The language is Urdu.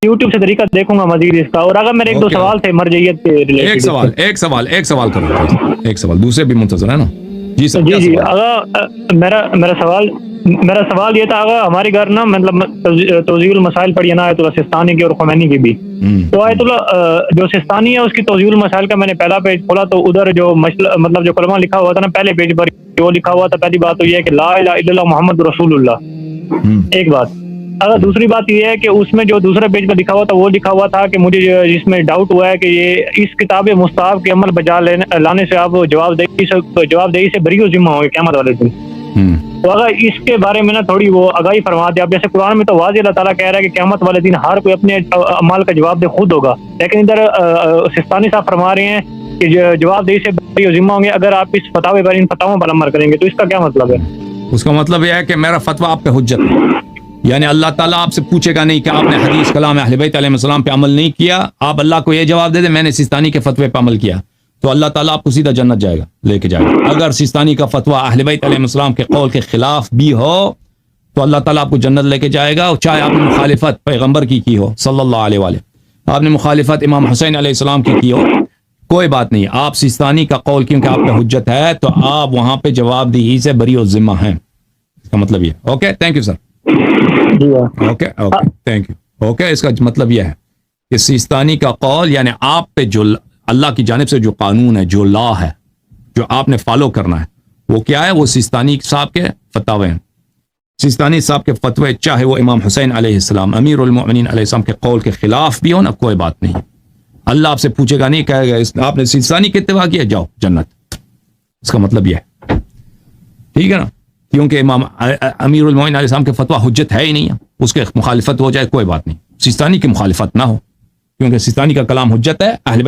یوٹیوب سے طریقہ دیکھوں گا مزید اس کا. اور اگر میرے ایک دو سوال تھے مرجعیت کے ریلیٹڈ. ایک سوال کرو. ایک سوال دوسرے بھی منتظر ہے نا. جی سر. جی اگر میرا سوال یہ تھا، اگر ہمارے گھر نا مطلب توضیح المسائل پڑھی ہے نا آیت اللہ سستانی کی اور خمینی کی بھی، تو آیت اللہ جو سستانی ہے اس کی توضیح المسائل کا میں نے پہلا پیج کھولا تو ادھر جو مطلب جو کلمہ لکھا ہوا تھا نا پہلے پیج پر، جو لکھا ہوا تھا پہلی بات تو یہ ہے کہ لا الہ الا اللہ محمد رسول اللہ. ایک بات. اگر دوسری بات یہ ہے کہ اس میں جو دوسرے پیج پر لکھا ہوا تھا وہ لکھا ہوا تھا کہ مجھے اس میں ڈاؤٹ ہوا ہے کہ یہ اس کتاب مصطفی کے عمل بجا لانے سے آپ جواب دہی سے بری و ذمہ ہوں گے قیامت والے دن. تو اگر اس کے بارے میں نا تھوڑی وہ آگاہی فرما دیں آپ. جیسے قرآن میں تو واضح اللہ تعالیٰ کہہ رہا ہے کہ قیامت والے دن ہر کوئی اپنے اعمال کا جواب دہ خود ہوگا، لیکن ادھر سستانی صاحب فرما رہے ہیں کہ جواب دہی سے بری و ذمہ ہوں گے اگر آپ اس فتاوی پر ان فتاووں پر عمل کریں گے. تو اس کا کیا مطلب ہے؟ اس کا مطلب یہ ہے کہ میرا فتویٰ آپ پہ حجت ہے. یعنی اللہ تعالیٰ آپ سے پوچھے گا نہیں کہ آپ نے حدیث کلام اہل بیت علیہ السلام پہ عمل نہیں کیا. آپ اللہ کو یہ جواب دے دیں میں نے سستانی کے فتوے پہ عمل کیا، تو اللہ تعالیٰ آپ کو سیدھا جنت جائے گا، لے کے جائے گا. اگر سستانی کا فتویٰ اہل بیت علیہ السلام کے قول کے خلاف بھی ہو تو اللہ تعالیٰ آپ کو جنت لے کے جائے گا. چاہے آپ نے مخالفت پیغمبر کی ہو صلی اللہ علیہ وآلہ، آپ نے مخالفت امام حسین علیہ السلام کی ہو، کوئی بات نہیں. آپ سستانی کا قول کیونکہ آپ پہ حجت ہے تو آپ وہاں پہ جواب دہی سے بری و ذمہ ہیں. اس کا مطلب یہ. Okay, thank you sir. Okay thank you. Okay, اس کا مطلب یہ ہے کہ سیستانی کا قول یعنی آپ پہ جو اللہ کی جانب سے جو قانون ہے، جو لا ہے، جو آپ نے فالو کرنا ہے، وہ کیا ہے؟ وہ سیستانی صاحب کے فتوے ہیں. سیستانی صاحب کے فتوے چاہے وہ امام حسین علیہ السلام امیر المؤمنین علیہ السلام کے قول کے خلاف بھی ہو نا، کوئی بات نہیں. اللہ آپ سے پوچھے گا نہیں، کہے گا آپ نے سیستانی کے اتباع کیا، جاؤ جنت. اس کا مطلب یہ ہے. ٹھیک ہے نا؟ کیونکہ امام امیر المومنین علیہ السلام کے فتویٰ حجت ہے ہی نہیں ہے. اس کے مخالفت ہو جائے کوئی بات نہیں، سیستانی کی مخالفت نہ ہو، کیونکہ سیستانی کا کلام حجت ہے. اہل